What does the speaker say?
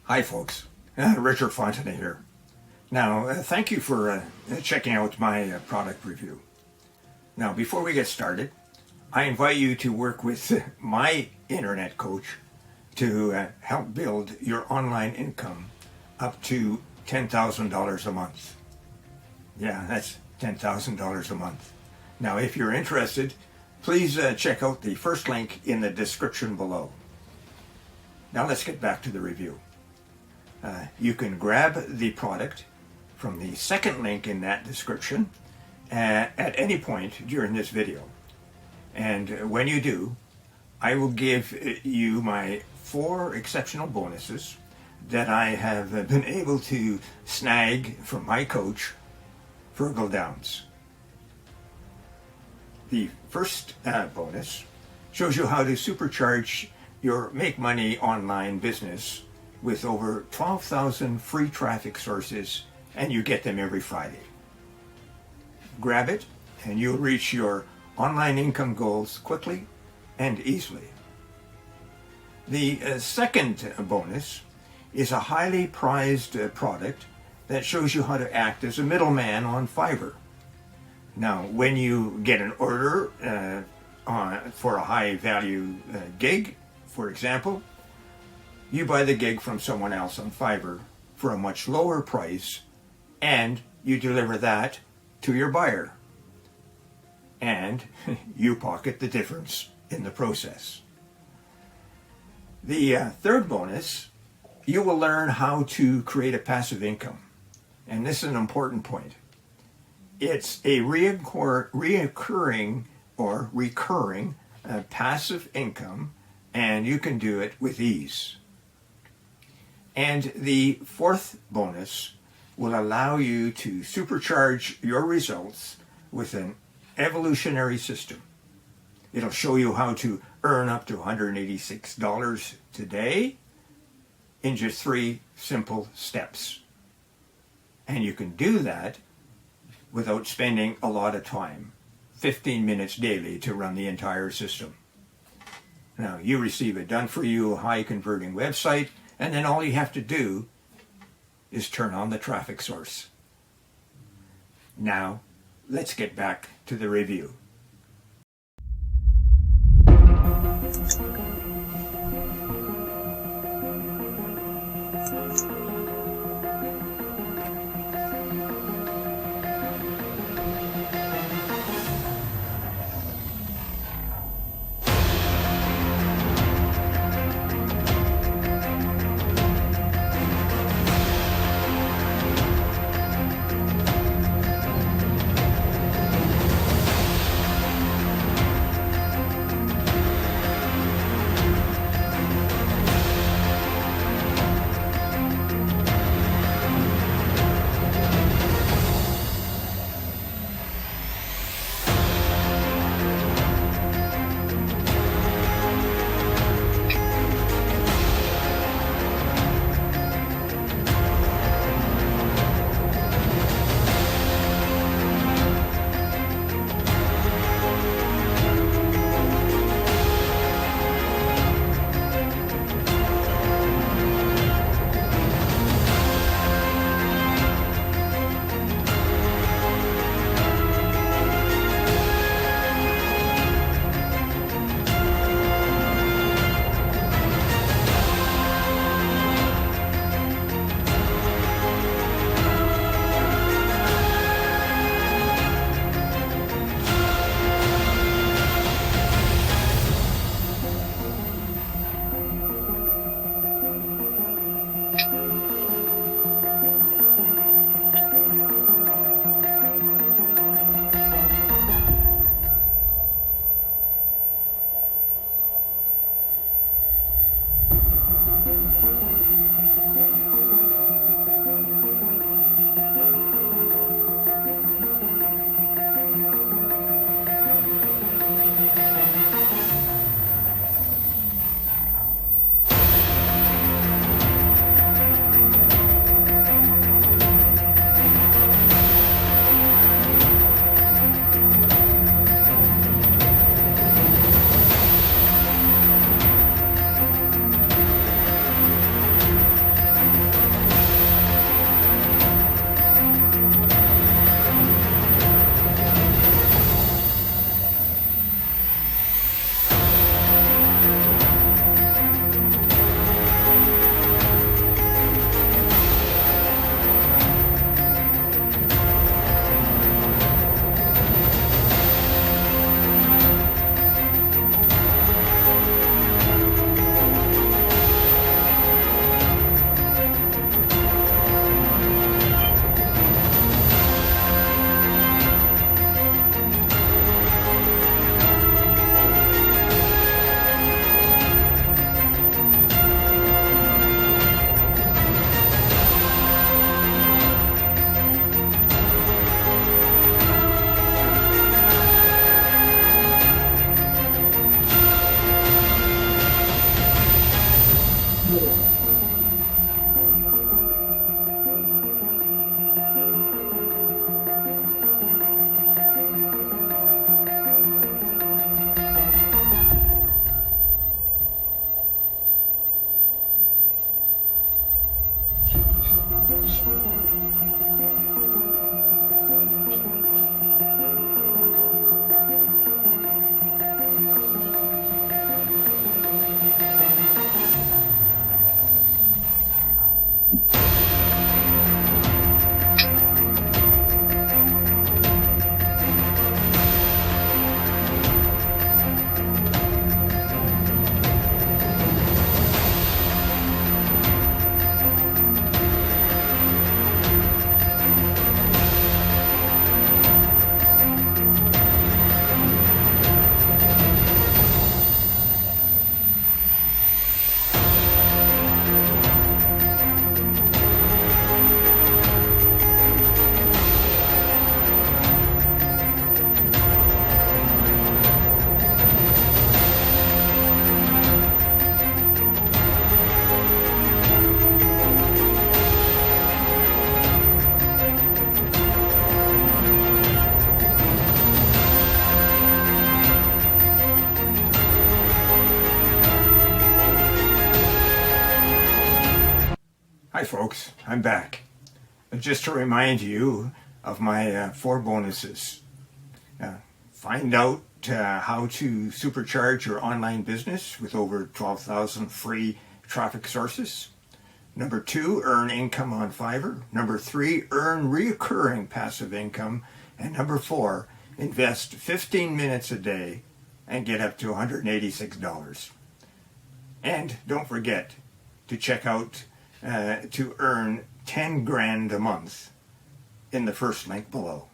Hi folks, Richard Fontenay here. Now, thank you for checking out my product review. Now, before we get started, I invite you to work with my internet coach to help build your online income up to $10,000 a month. Yeah, that's $10,000 a month. Now, if you're interested, please check out the first link in the description below. Now let's get back to the review. You can grab the product from the second link in that description at any point during this video. And when you do, I will give you my 4 exceptional bonuses that I have been able to snag from my coach, Virgil Downs. The first bonus shows you how to supercharge your make money online business with over 12,000 free traffic sources, and you get them every Friday. Grab it and you'll reach your online income goals quickly and easily. The second bonus is a highly prized product that shows you how to act as a middleman on Fiverr. Now, when you get an order for a high value gig, for example, you buy the gig from someone else on Fiverr for a much lower price, and you deliver that to your buyer. And you pocket the difference in the process. The third bonus, you will learn how to create a passive income. And this is an important point. It's a reoccurring or recurring passive income, and you can do it with ease. And the fourth bonus will allow you to supercharge your results with an evolutionary system. It'll show you how to earn up to $186 today in just 3 simple steps. And you can do that without spending a lot of time, 15 minutes daily to run the entire system. Now, you receive a done-for-you, high-converting website, and then all you have to do is turn on the traffic source. Now, let's get back to the review. Hi folks, I'm back. Just to remind you of my 4 bonuses. Find out how to supercharge your online business with over 12,000 free traffic sources. Number 2, earn income on Fiverr. Number 3, earn recurring passive income. And number 4, invest 15 minutes a day and get up to $186. And don't forget to check out to earn 10 grand a month in the first link below.